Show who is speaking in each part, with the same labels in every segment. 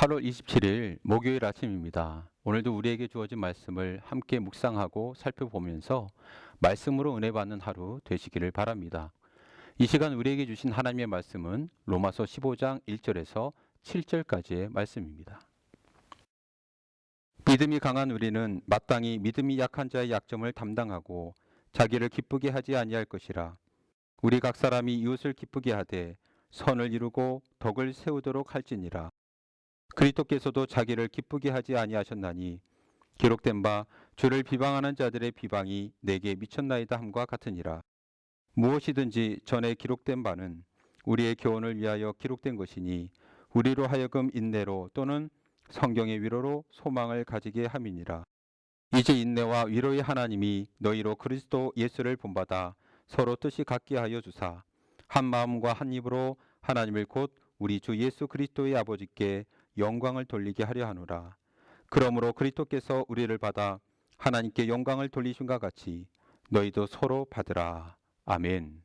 Speaker 1: 8월 27일 목요일 아침입니다. 오늘도 우리에게 주어진 말씀을 함께 묵상하고 살펴보면서 말씀으로 은혜 받는 하루 되시기를 바랍니다. 이 시간 우리에게 주신 하나님의 말씀은 로마서 15장 1절에서 7절까지의 말씀입니다. 믿음이 강한 우리는 마땅히 믿음이 약한 자의 약점을 담당하고 자기를 기쁘게 하지 아니할 것이라. 우리 각 사람이 이웃을 기쁘게 하되 선을 이루고 덕을 세우도록 할지니라. 그리스도께서도 자기를 기쁘게 하지 아니하셨나니 기록된 바 주를 비방하는 자들의 비방이 내게 미쳤나이다 함과 같으니라. 무엇이든지 전에 기록된 바는 우리의 교훈을 위하여 기록된 것이니 우리로 하여금 인내로 또는 성경의 위로로 소망을 가지게 함이니라. 이제 인내와 위로의 하나님이 너희로 그리스도 예수를 본받아 서로 뜻이 같게 하여 주사 한 마음과 한 입으로 하나님을 곧 우리 주 예수 그리스도의 아버지께 영광을 돌리게 하려 하노라. 그러므로 그리스도께서 우리를 받아 하나님께 영광을 돌리신과 같이 너희도 서로 받으라. 아멘.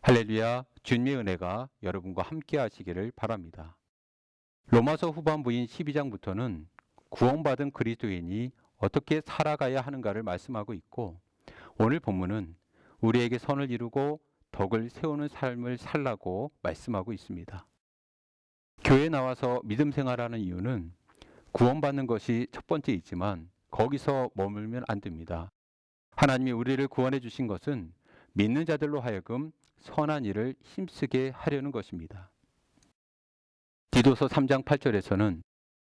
Speaker 1: 할렐루야. 주님의 은혜가 여러분과 함께 하시기를 바랍니다. 로마서 후반부인 12장부터는 구원받은 그리스도인이 어떻게 살아가야 하는가를 말씀하고 있고, 오늘 본문은 우리에게 선을 이루고 덕을 세우는 삶을 살라고 말씀하고 있습니다. 교회에 나와서 믿음 생활하는 이유는 구원받는 것이 첫 번째이지만 거기서 머물면 안 됩니다. 하나님이 우리를 구원해 주신 것은 믿는 자들로 하여금 선한 일을 힘쓰게 하려는 것입니다. 디도서 3장 8절에서는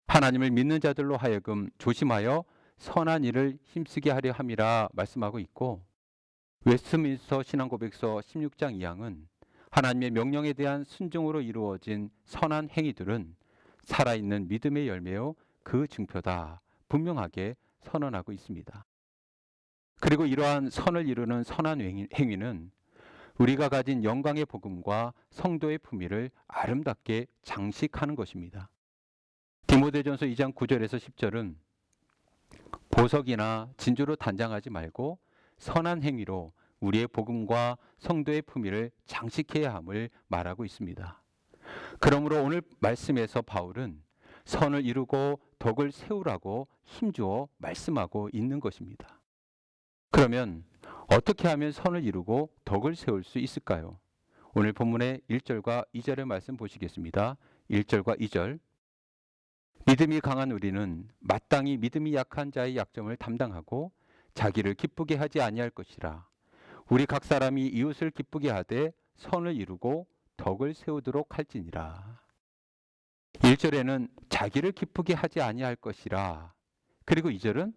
Speaker 1: 하나님을 믿는 자들로 하여금 조심하여 선한 일을 힘쓰게 하려 함이라 말씀하고 있고, 웨스트민스터 신앙고백서 16장 2항은 하나님의 명령에 대한 순종으로 이루어진 선한 행위들은 살아있는 믿음의 열매요 그 증표다 분명하게 선언하고 있습니다. 그리고 이러한 선을 이루는 선한 행위는 우리가 가진 영광의 복음과 성도의 품위를 아름답게 장식하는 것입니다. 디모데전서 2장 9절에서 10절은 보석이나 진주로 단장하지 말고 선한 행위로 우리의 복음과 성도의 품위를 장식해야 함을 말하고 있습니다. 그러므로 오늘 말씀에서 바울은 선을 이루고 덕을 세우라고 힘주어 말씀하고 있는 것입니다. 그러면 어떻게 하면 선을 이루고 덕을 세울 수 있을까요? 오늘 본문의 1절과 2절의 말씀 보시겠습니다. 1절과 2절. 믿음이 강한 우리는 마땅히 믿음이 약한 자의 약점을 담당하고 자기를 기쁘게 하지 아니할 것이라. 우리 각 사람이 이웃을 기쁘게 하되 선을 이루고 덕을 세우도록 할지니라. 1절에는 자기를 기쁘게 하지 아니할 것이라. 그리고 2절은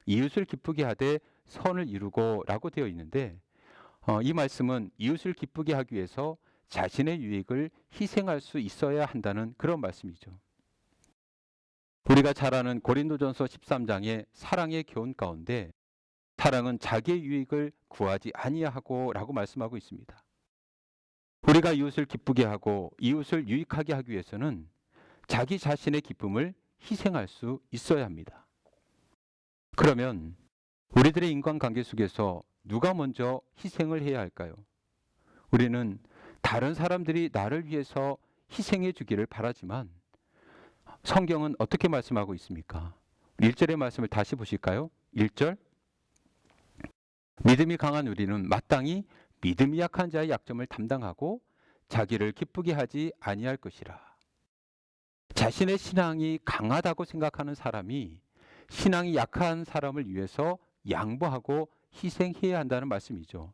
Speaker 1: 이웃을 기쁘게 하되 선을 이루고 라고 되어 있는데, 이 말씀은 이웃을 기쁘게 하기 위해서 자신의 유익을 희생할 수 있어야 한다는 그런 말씀이죠. 우리가 잘 아는 고린도전서 13장의 사랑의 교훈 가운데 사랑은 자기의 유익을 구하지 아니하고 라고 말씀하고 있습니다. 우리가 이웃을 기쁘게 하고 이웃을 유익하게 하기 위해서는 자기 자신의 기쁨을 희생할 수 있어야 합니다. 그러면 우리들의 인간관계 속에서 누가 먼저 희생을 해야 할까요? 우리는 다른 사람들이 나를 위해서 희생해 주기를 바라지만 성경은 어떻게 말씀하고 있습니까? 1절의 말씀을 다시 보실까요? 1절. 믿음이 강한 우리는 마땅히 믿음이 약한 자의 약점을 담당하고 자기를 기쁘게 하지 아니할 것이라. 자신의 신앙이 강하다고 생각하는 사람이 신앙이 약한 사람을 위해서 양보하고 희생해야 한다는 말씀이죠.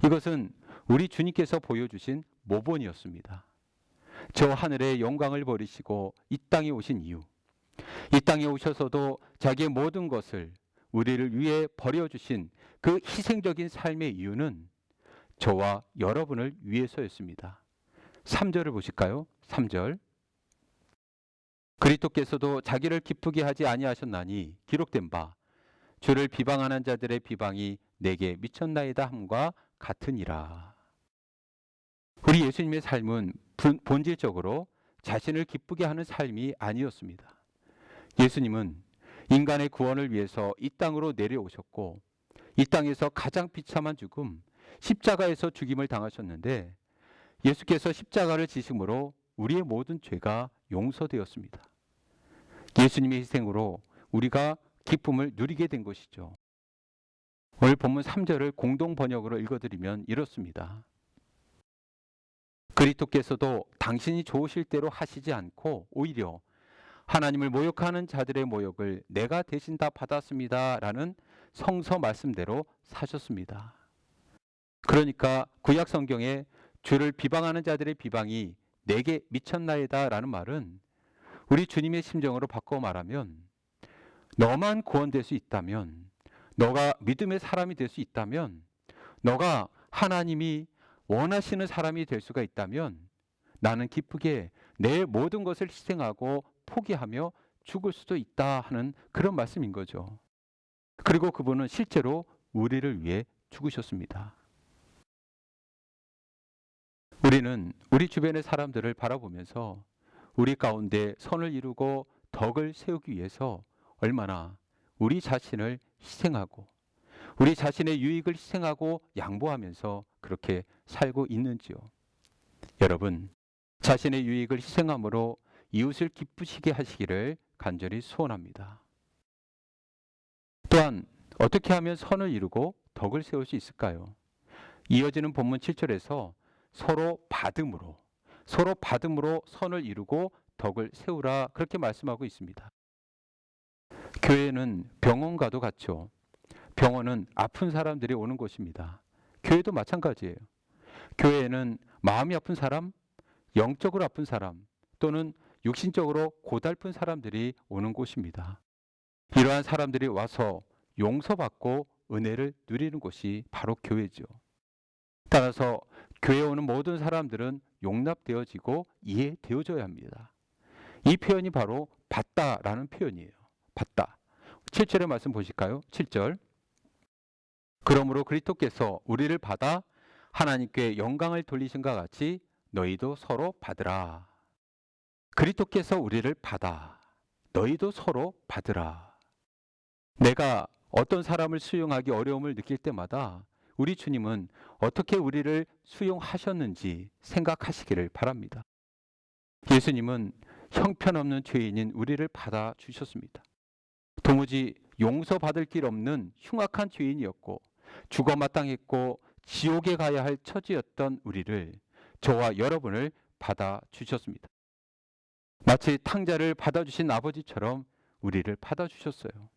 Speaker 1: 이것은 우리 주님께서 보여주신 모본이었습니다. 저 하늘의 영광을 버리시고 이 땅에 오신 이유, 이 땅에 오셔서도 자기의 모든 것을 우리를 위해 버려주신 그 희생적인 삶의 이유는 저와 여러분을 위해서였습니다. 3절을 보실까요? 3절. 그리스도께서도 자기를 기쁘게 하지 아니하셨나니 기록된 바 주를 비방하는 자들의 비방이 내게 미쳤나이다 함과 같으니라. 우리 예수님의 삶은 본질적으로 자신을 기쁘게 하는 삶이 아니었습니다. 예수님은 인간의 구원을 위해서 이 땅으로 내려오셨고 이 땅에서 가장 비참한 죽음, 십자가에서 죽임을 당하셨는데 예수께서 십자가를 지심으로 우리의 모든 죄가 용서되었습니다. 예수님의 희생으로 우리가 기쁨을 누리게 된 것이죠. 오늘 본문 3절을 공동 번역으로 읽어드리면 이렇습니다. 그리스도께서도 당신이 좋으실 대로 하시지 않고 오히려 하나님을 모욕하는 자들의 모욕을 내가 대신 다 받았습니다 라는 성서 말씀대로 사셨습니다. 그러니까 구약 성경에 주를 비방하는 자들의 비방이 내게 미쳤나이다 라는 말은 우리 주님의 심정으로 바꿔 말하면 너만 구원될 수 있다면, 너가 믿음의 사람이 될 수 있다면, 너가 하나님이 원하시는 사람이 될 수가 있다면 나는 기쁘게 내 모든 것을 희생하고 포기하며 죽을 수도 있다 하는 그런 말씀인 거죠. 그리고 그분은 실제로 우리를 위해 죽으셨습니다. 우리는 우리 주변의 사람들을 바라보면서 우리 가운데 선을 이루고 덕을 세우기 위해서 얼마나 우리 자신을 희생하고 우리 자신의 유익을 희생하고 양보하면서 그렇게 살고 있는지요. 여러분, 자신의 유익을 희생함으로 이웃을 기쁘시게 하시기를 간절히 소원합니다. 또한 어떻게 하면 선을 이루고 덕을 세울 수 있을까요? 이어지는 본문 7절에서 서로 받음으로 선을 이루고 덕을 세우라 그렇게 말씀하고 있습니다. 교회는 병원과도 같죠. 병원은 아픈 사람들이 오는 곳입니다. 교회도 마찬가지예요. 교회에는 마음이 아픈 사람, 영적으로 아픈 사람 또는 육신적으로 고달픈 사람들이 오는 곳입니다. 이러한 사람들이 와서 용서받고 은혜를 누리는 곳이 바로 교회죠. 따라서 교회에 오는 모든 사람들은 용납되어지고 이해되어져야 합니다. 이 표현이 바로 받다라는 표현이에요. 받다. 7절의 말씀 보실까요? 7절. 그러므로 그리스도께서 우리를 받아 하나님께 영광을 돌리신과 같이 너희도 서로 받으라. 그리스도께서 우리를 받아 너희도 서로 받으라. 내가 어떤 사람을 수용하기 어려움을 느낄 때마다 우리 주님은 어떻게 우리를 수용하셨는지 생각하시기를 바랍니다. 예수님은 형편없는 죄인인 우리를 받아주셨습니다. 도무지 용서받을 길 없는 흉악한 죄인이었고 죽어 마땅했고 지옥에 가야 할 처지였던 우리를, 저와 여러분을 받아주셨습니다. 마치 탕자를 받아주신 아버지처럼 우리를 받아주셨어요.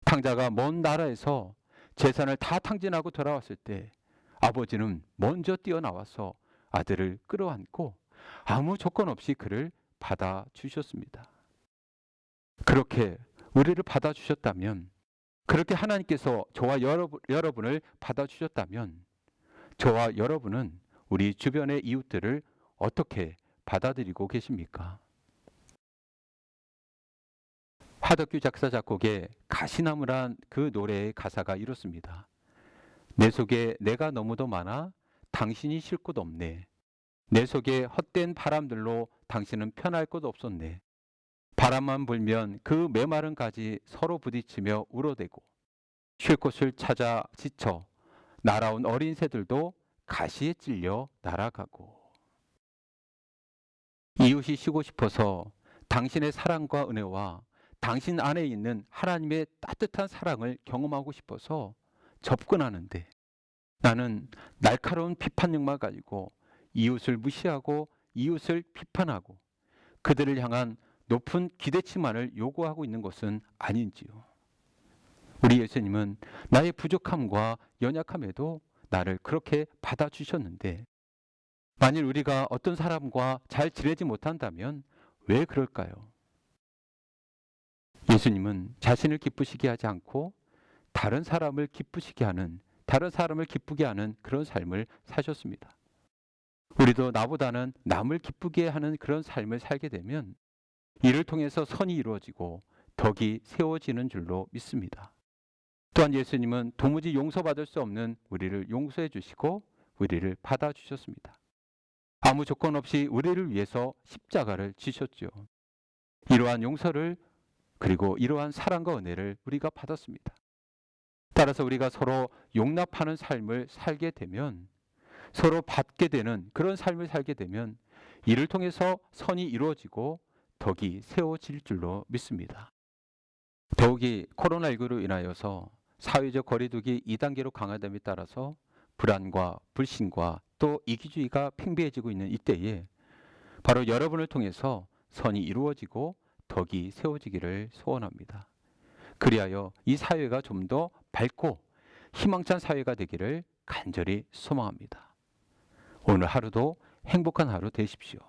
Speaker 1: 탕자가 먼 나라에서 재산을 다 탕진하고 돌아왔을 때 아버지는 먼저 뛰어나와서 아들을 끌어안고 아무 조건 없이 그를 받아주셨습니다. 그렇게 우리를 받아주셨다면, 그렇게 하나님께서 저와 여러분을 받아주셨다면 저와 여러분은 우리 주변의 이웃들을 어떻게 받아들이고 계십니까? 하덕규 작사 작곡의 가시나무란 그 노래의 가사가 이렇습니다. 내 속에 내가 너무도 많아 당신이 쉴 곳 없네. 내 속에 헛된 바람들로 당신은 편할 곳 없었네. 바람만 불면 그 메마른 가지 서로 부딪히며 울어대고 쉴 곳을 찾아 지쳐 날아온 어린 새들도 가시에 찔려 날아가고. 이웃이 쉬고 싶어서 당신의 사랑과 은혜와 당신 안에 있는 하나님의 따뜻한 사랑을 경험하고 싶어서 접근하는데 나는 날카로운 비판력만 가지고 이웃을 무시하고 이웃을 비판하고 그들을 향한 높은 기대치만을 요구하고 있는 것은 아닌지요. 우리 예수님은 나의 부족함과 연약함에도 나를 그렇게 받아주셨는데 만일 우리가 어떤 사람과 잘 지내지 못한다면 왜 그럴까요? 예수님은 자신을 기쁘시게 하지 않고 다른 사람을 기쁘시게 하는, 다른 사람을 기쁘게 하는 그런 삶을 사셨습니다. 우리도 나보다는 남을 기쁘게 하는 그런 삶을 살게 되면 이를 통해서 선이 이루어지고 덕이 세워지는 줄로 믿습니다. 또한 예수님은 도무지 용서받을 수 없는 우리를 용서해 주시고 우리를 받아주셨습니다. 아무 조건 없이 우리를 위해서 십자가를 지셨죠. 이러한 용서를 그리고 이러한 사랑과 은혜를 우리가 받았습니다. 따라서 우리가 서로 용납하는 삶을 살게 되면, 서로 받게 되는 그런 삶을 살게 되면 이를 통해서 선이 이루어지고 덕이 세워질 줄로 믿습니다. 더욱이 코로나19로 인하여서 사회적 거리두기 2단계로 강화됨에 따라서 불안과 불신과 또 이기주의가 팽배해지고 있는 이때에 바로 여러분을 통해서 선이 이루어지고 덕이 세워지기를 소원합니다. 그리하여 이 사회가 좀 더 밝고 희망찬 사회가 되기를 간절히 소망합니다. 오늘 하루도 행복한 하루 되십시오.